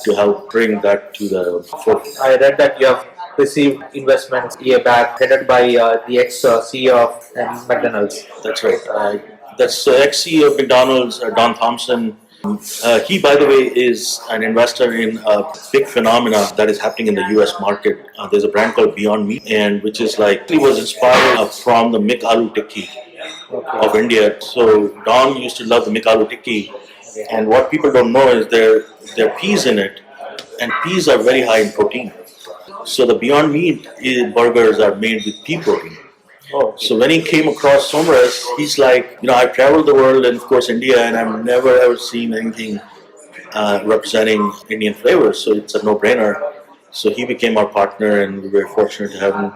to help bring that to the forefront. I read that you have received investments a year back, headed by the ex-CEO of McDonald's. That's right. That's ex-CEO of McDonald's, Don Thompson. He, by the way, is an investor in a big phenomena that is happening in the US market. There's a brand called Beyond Meat, and which is like, he was inspired from the Mick Aloo Tikki of India. So Don used to love the Mick Aloo Tikki, And what people don't know is there are peas in it, and peas are very high in protein. So the Beyond Meat burgers are made with pea protein. So when he came across Somrus, he's like, I've traveled the world and of course India, and I've never ever seen anything representing Indian flavors. So it's a no-brainer. So he became our partner, and we're very fortunate to have him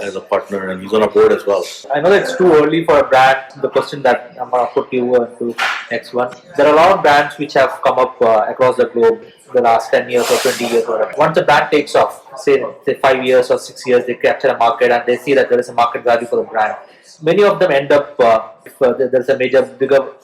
as a partner, and he's on our board as well. I know it's too early for a brand. The question that I'm going to put you to next one. There are a lot of brands which have come up across the globe the last 10 years or 20 years or whatever. Once a brand takes off, say 5 years or 6 years, they capture a market and they see that there is a market value for the brand. Many of them end up, if there's a bigger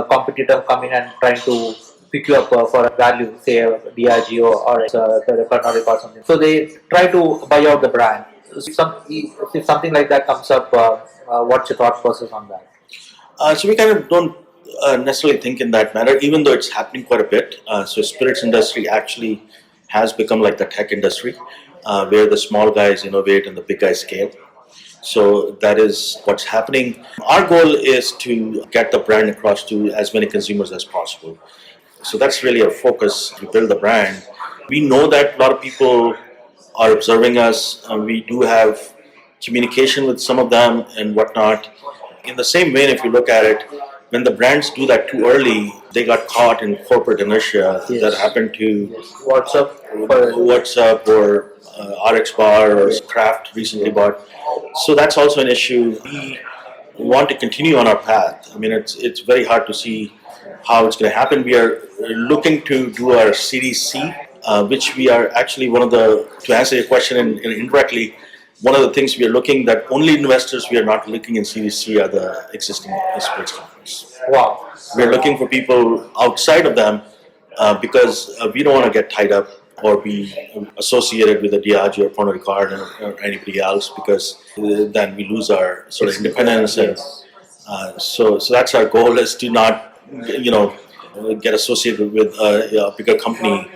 competitor coming and trying to pick you up for a value, say a Diageo or Pernod or something. So they try to buy out the brand. If something like that comes up, what's your thought process on that? So we kind of don't necessarily think in that manner, even though it's happening quite a bit. So spirits industry actually has become like the tech industry, where the small guys innovate and the big guys scale. So that is what's happening. Our goal is to get the brand across to as many consumers as possible. So that's really our focus, to build the brand. We know that a lot of people are observing us. We do have communication with some of them and whatnot. In the same vein, if you look at it, when the brands do that too early, they got caught in corporate inertia. That happened to WhatsApp or RX Bar or Kraft recently bought. So that's also an issue. We want to continue on our path. I mean, it's very hard to see how it's going to happen. We are looking to do our Series C, which we are actually to answer your question indirectly, one of the things we are looking that only investors we are not looking in Series C are the existing spirits companies. Wow. We are looking for people outside of them because we don't want to get tied up or be associated with a Diageo or Pernod Ricard or anybody else, because then we lose our sort of independence. And so that's our goal, is to not get associated with a bigger company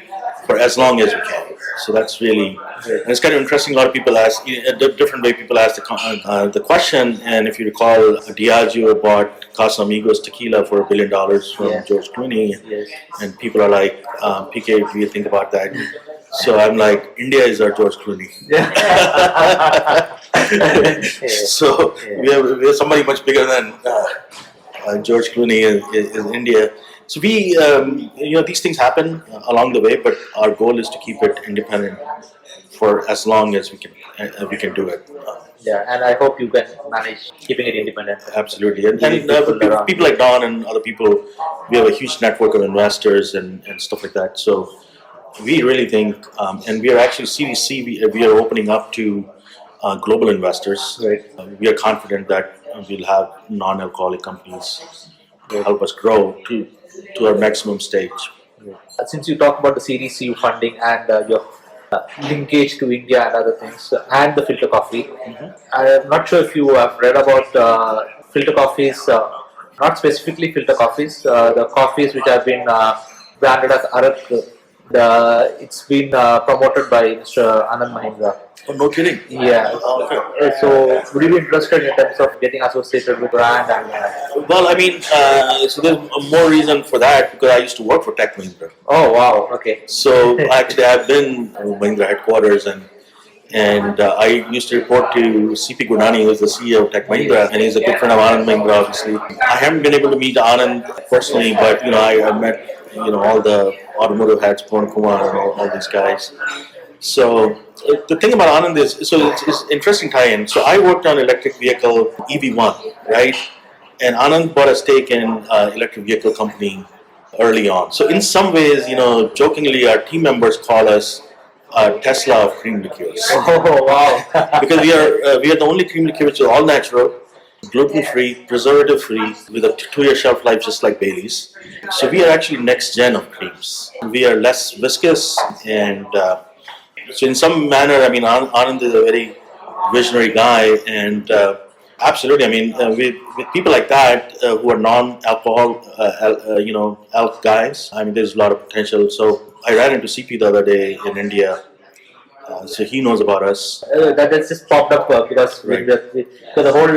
for as long as we can. So that's really, and it's kind of interesting. A lot of people ask a different way. People ask the question, and if you recall, Diageo bought Casamigos tequila for $1 billion from George Clooney, and people are like, "PK, do you think about that?" So I'm like, India is our George Clooney. So we have somebody much bigger than George Clooney in India. So we, these things happen along the way, but our goal is to keep it independent for as long as we can do it. Yeah, and I hope you can manage keeping it independent. Absolutely, and people like Don and other people, we have a huge network of investors and stuff like that. So we really think, and we are actually Series C. We are opening up to global investors. Right. We are confident that we'll have non-alcoholic companies help us grow to our maximum stage. Since you talk about the Series C funding and your linkage to India and other things, and the filter coffee, I'm not sure if you have read about filter coffees, not specifically filter coffees, the coffees which have been branded as Arak. It's been promoted by Mr. Anand Mahindra. Oh, no kidding. Yeah. Oh, okay. So, would you be interested in terms of getting associated with brand and? Well, I mean, so there's more reason for that, because I used to work for Tech Mahindra. Oh wow! Okay. So actually, I've been Mahindra headquarters, and I used to report to CP Gurnani, who is the CEO of Tech Mahindra, and he's a good friend of Anand Mahindra, obviously. I haven't been able to meet Anand personally, but I met all the automotive heads, Pawan Kumar, and all these guys. So the thing about Anand is, it's interesting tie-in. So I worked on electric vehicle EV1, right? And Anand bought a stake in electric vehicle company early on. So in some ways, jokingly, our team members call us Tesla of cream liqueurs. Oh wow! Because we are the only cream liqueur which is all natural, gluten-free, preservative-free, with a 2-year shelf life, just like Bailey's. So we are actually next gen of creams. We are less viscous, and so in some manner, I mean, Anand is a very visionary guy, and absolutely, I mean, with people like that who are non-alcohol, alc guys, I mean, there's a lot of potential. So I ran into CP the other day in India, So he knows about us. That has just popped up because Right. because the whole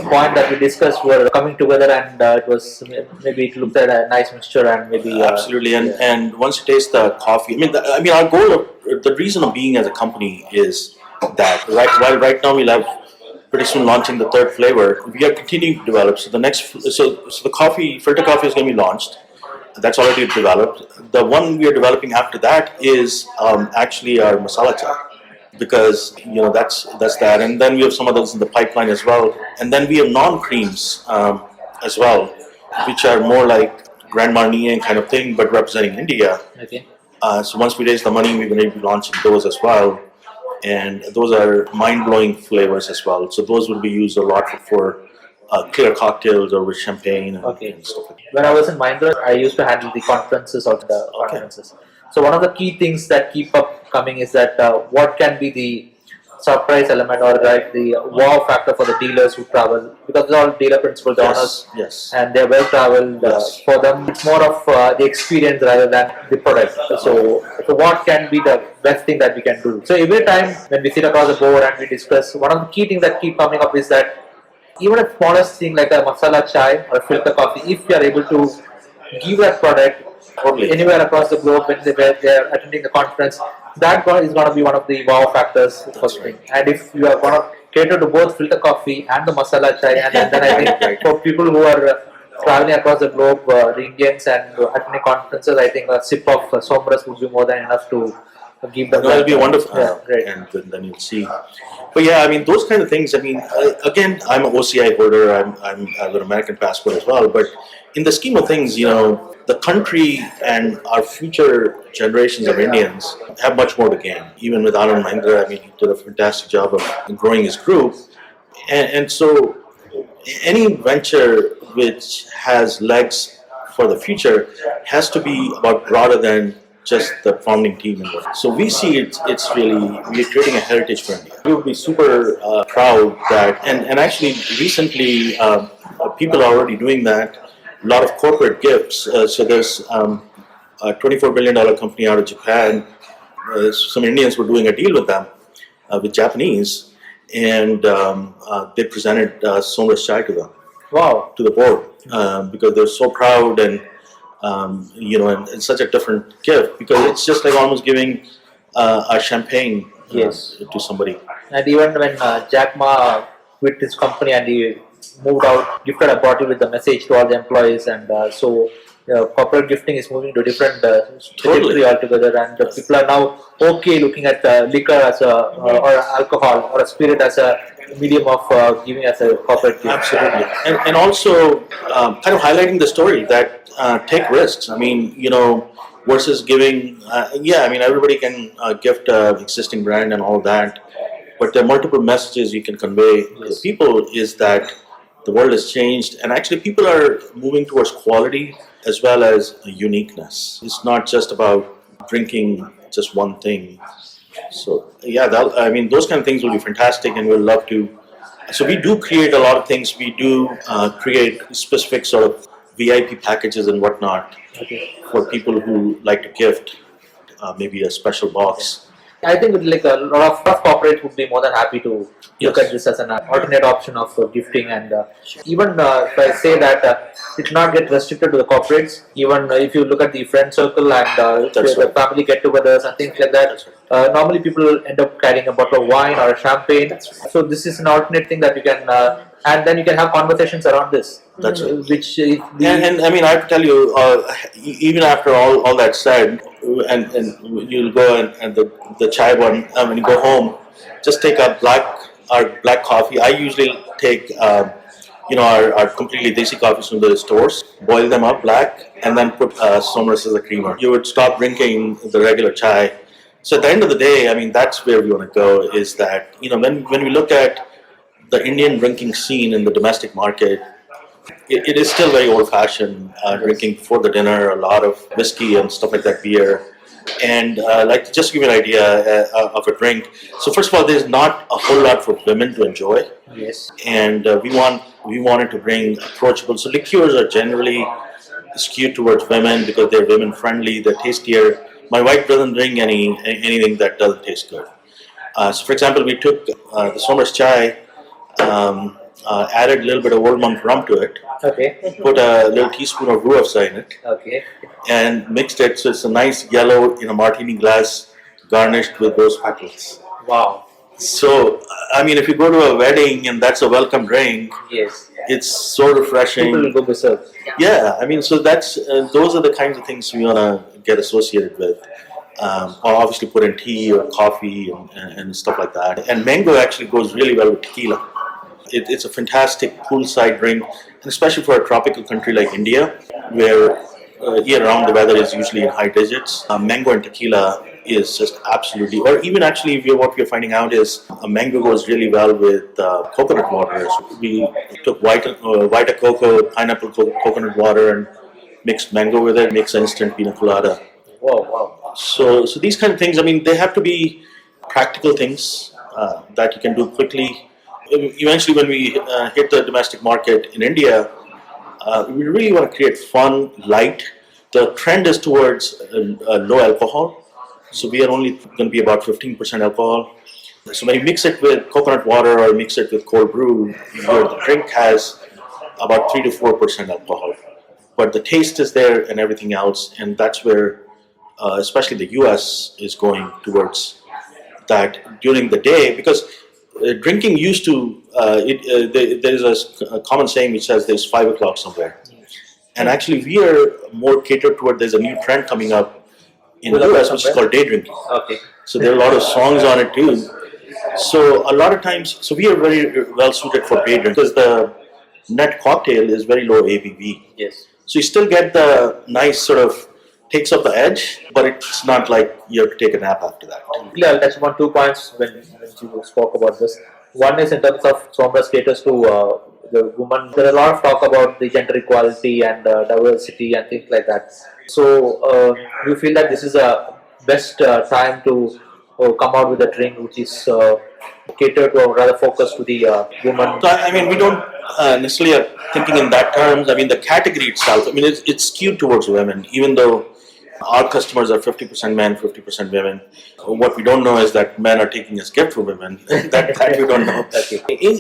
point that we discussed were coming together, and it was maybe it looked at a nice mixture, and maybe Absolutely, and yeah. and once you taste the coffee, I mean, our goal of the reason of being as a company is that while right now we'll have pretty soon launching the third flavor, we are continuing to develop. So the next, so the coffee filter coffee is going to be launched. That's already developed. The one we are developing after that is actually our masala chai, because that's that, and then we have some others in the pipeline as well, and then we have non-creams as well, which are more like Grand Marnier kind of thing, but representing India. Okay. So once we raise the money, we're going to be launching those as well, and those are mind-blowing flavors as well. So those will be used a lot for clear cocktails or with champagne and stuff like that. When I was in Mahindra, I used to handle the conferences or the conferences. So one of the key things that keep up coming is that what can be the surprise element or like the wow factor for the dealers who travel, because it's all dealer principal owners Yes. and they're well traveled. Yes. For them, it's more of the experience rather than the product. So what can be the best thing that we can do? So every time when we sit across the board and we discuss, one of the key things that keep coming up is that even a smallest thing like a masala chai or a filter coffee, if you are able to give that product anywhere across the globe when they are attending the conference, that is going to be one of the wow factors for the thing. And if you are going to cater to both filter coffee and the masala chai, and then I think for people who are traveling across the globe, the Indians and attending conferences, I think a sip of Somrus would be more than enough to give them. No, it'll be wonderful, Yeah, great. and then you'll see. But yeah, I mean, those kind of things. I mean, again, I'm an OCI holder. I've got an American passport as well. But in the scheme of things, the country and our future generations of Indians have much more to gain. Even with Anand Mahindra, I mean, he did a fantastic job of growing his group, and so any venture which has legs for the future has to be about broader than just the founding team. So we see it's really, we're creating a heritage for India. We would be super proud that, and actually recently people are already doing that. A lot of corporate gifts. So there's a $24 billion company out of Japan. Some Indians were doing a deal with them, with Japanese, and they presented Somrus chai to them. Wow. To the board, because they're so proud, and and it's such a different gift, because it's just like almost giving a champagne to somebody. And even when Jack Ma quit his company and he moved out, gifted a bottle with the message to all the employees, and so corporate gifting is moving to different trajectory altogether, and people are now okay looking at liquor as a or alcohol or a spirit as a medium of giving as a corporate gift. Absolutely, and also kind of highlighting the story that take risks. I mean, versus giving. I mean, everybody can gift an existing brand and all that, but there are multiple messages you can convey to the people. Is that the world has changed, and actually people are moving towards quality as well as uniqueness. It's not just about drinking just one thing. So yeah, I mean, those kind of things will be fantastic, and we'll love to. So we do create a lot of things. We do create specific sort of VIP packages and whatnot for people who like to gift, maybe a special box. I think like a lot of corporates would be more than happy to look at this as an alternate option of gifting, and even if I say that it not get restricted to the corporates. Even if you look at the friend circle and the family get-togethers and things like that, normally people end up carrying a bottle of wine or a champagne. So this is an alternate thing that you can, and then you can have conversations around this. That's right. Which and I mean, I have to tell you, even after all that said, and you'll go and the chai one, when you go home, just take a black coffee. I usually take our completely desi coffees from the stores, boil them up black, and then put Somrus as a creamer. You would stop drinking the regular chai. So at the end of the day, I mean, that's where we want to go. Is that when we look at the Indian drinking scene in the domestic market, it is still very old-fashioned, drinking before the dinner, a lot of whiskey and stuff like that, beer. And like, just to give you an idea of a drink. So first of all, there's not a whole lot for women to enjoy. Yes. And we wanted to bring approachable. So liqueurs are generally skewed towards women because they're women-friendly, they're tastier. My wife doesn't drink anything that doesn't taste good. So, for example, we took the Somrus chai, added a little bit of Old Monk rum to it, Okay. put a little teaspoon of roux afza in it, Okay. and mixed it so it's a nice yellow in a martini glass garnished with rose petals. Wow. So, I mean, if you go to a wedding and that's a welcome drink, Yes. it's so refreshing. People will go berserk. Yeah, I mean, so that's those are the kinds of things we want to get associated with. Or obviously put in tea or coffee and stuff like that. And mango actually goes really well with tequila. It's a fantastic poolside drink, and especially for a tropical country like India, where year-round the weather is usually in high digits. Mango and tequila is just absolutely, or even actually, what we're finding out is a mango goes really well with coconut water. So we took white cocoa, pineapple coconut water, and mixed mango with it, makes an instant pina colada. Wow, wow. So these kind of things, I mean, they have to be practical things that you can do quickly. Eventually, when we hit the domestic market in India, we really want to create fun, light. The trend is towards low alcohol. So we are only going to be about 15% alcohol. So when you mix it with coconut water or mix it with cold brew, the drink has about 3 to 4% alcohol. But the taste is there and everything else, and that's where especially the US is going towards that during the day, because drinking used to, there is a common saying which says there's 5 o'clock somewhere. And actually we are more catered toward, there's a new trend coming up in the US which is called day drinking. Okay. So there are a lot of songs on it too. So a lot of times, so we are very well suited for day drinking because the net cocktail is very low ABV. Yes. So you still get the nice sort of takes off the edge, but it's not like you have to take a nap after that. Yeah, I'll touch upon 2 points when you spoke about this. One is in terms of Somrus caters to the woman. There are a lot of talk about the gender equality and diversity and things like that. So, do you feel that this is a best time to come out with a drink which is catered to, or rather focused to the woman? So, I mean, we don't necessarily are thinking in that terms. I mean, the category itself, I mean, it's skewed towards women, even though our customers are 50% men, 50% women. What we don't know is that men are taking as gift from women. that we don't know.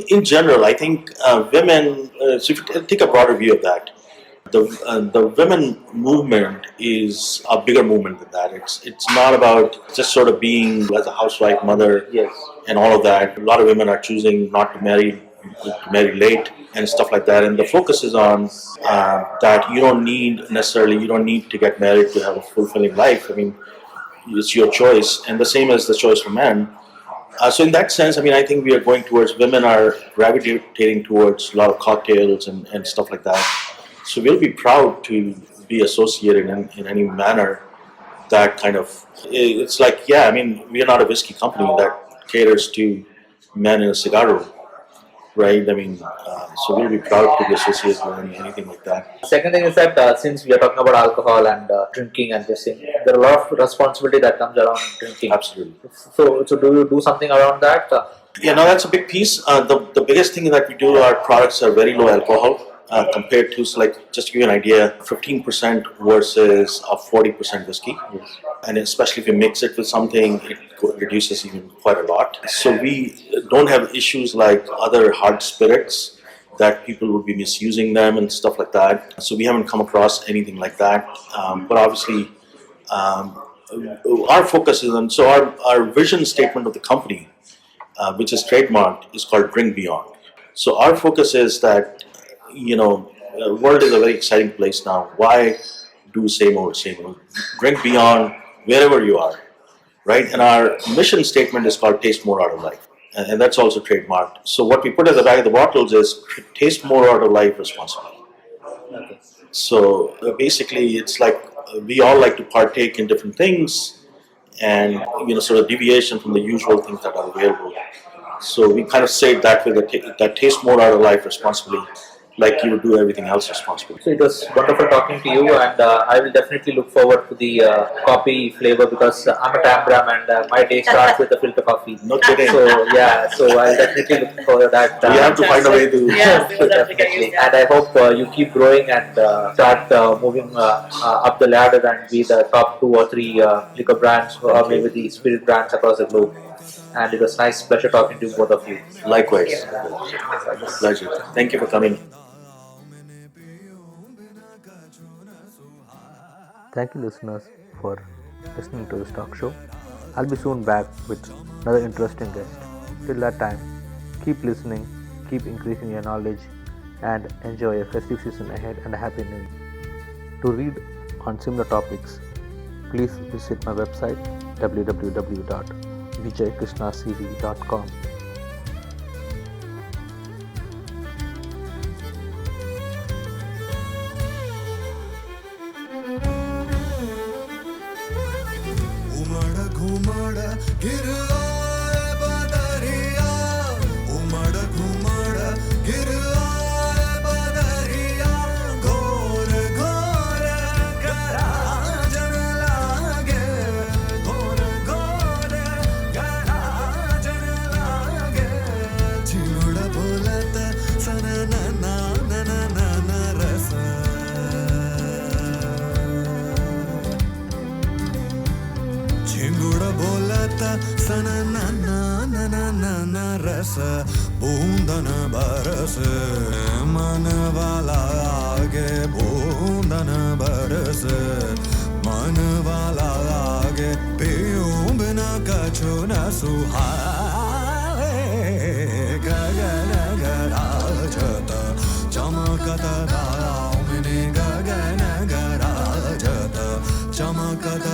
In general, I think women, so if you take a broader view of that, the women movement is a bigger movement than that. It's not about just sort of being as a housewife, mother, Yes. and all of that. A lot of women are choosing not to marry late and stuff like that. And the focus is on that you don't need to get married to have a fulfilling life. I mean, it's your choice, and the same as the choice for men. So in that sense, I mean, I think we are going towards, women are gravitating towards a lot of cocktails and stuff like that. So we'll be proud to be associated in any manner that kind of, it's like, yeah, I mean, we are not a whiskey company that caters to men in a cigar room, right? I mean, so we'll be proud to be associated with anything like that. Second thing is that since we are talking about alcohol and drinking and this thing, there are a lot of responsibility that comes around drinking. Absolutely. So do you do something around that? Yeah, no, that's a big piece. The biggest thing that we do, our products are very low alcohol. Compared to, so like, just to give you an idea, 15% versus a 40% whiskey. Yes. And especially if you mix it with something, it reduces even quite a lot. So we don't have issues like other hard spirits that people would be misusing them and stuff like that. So we haven't come across anything like that. But obviously, our focus is on, so our vision statement of the company, which is trademarked, is called Drink Beyond. So our focus is that, the world is a very exciting place now. Why do same old, same old? Drink beyond wherever you are, right? And our mission statement is called Taste More Out of Life. And that's also trademarked. So what we put at the back of the bottles is taste more out of life responsibly. Okay. So basically, it's like we all like to partake in different things and, sort of deviation from the usual things that are available. So we kind of say it that way, that taste more out of life responsibly, like you would do everything else responsibly. So it was wonderful talking to you, and I will definitely look forward to the coffee flavor because I'm a Tambram and my day starts with a filter coffee. No kidding. So yeah, so I'll definitely look forward to that. We have to find a way to. Yes, we will definitely use that. And I hope you keep growing and start moving up the ladder and be the top 2 or 3 liquor brands or maybe the spirit brands across the globe. And it was nice pleasure talking to both of you. Likewise. Pleasure. Thank you for coming. Thank you, listeners, for listening to this talk show. I'll be soon back with another interesting guest. Till that time, keep listening, keep increasing your knowledge, and enjoy a festive season ahead and a happy new year. To read on similar topics, please visit my website www.vijaykrishnaCV.com. उमड़ घुमड़ गिर आए बदरिया उमड़ घुमड़ गिर आए बदरिया घोर घोर गराजन लागे घोर घोर गराजन लागे चिमुड़ बोलत सन ना रस झिंगुड़ बोलत सन न रस बूंदन बरस मन वाला आगे बूंदन बरस मन वाला आगे पीऊं बिना कछु न सुहाए गगन गराजत चमकत दामिनी गगन गराजत चमकत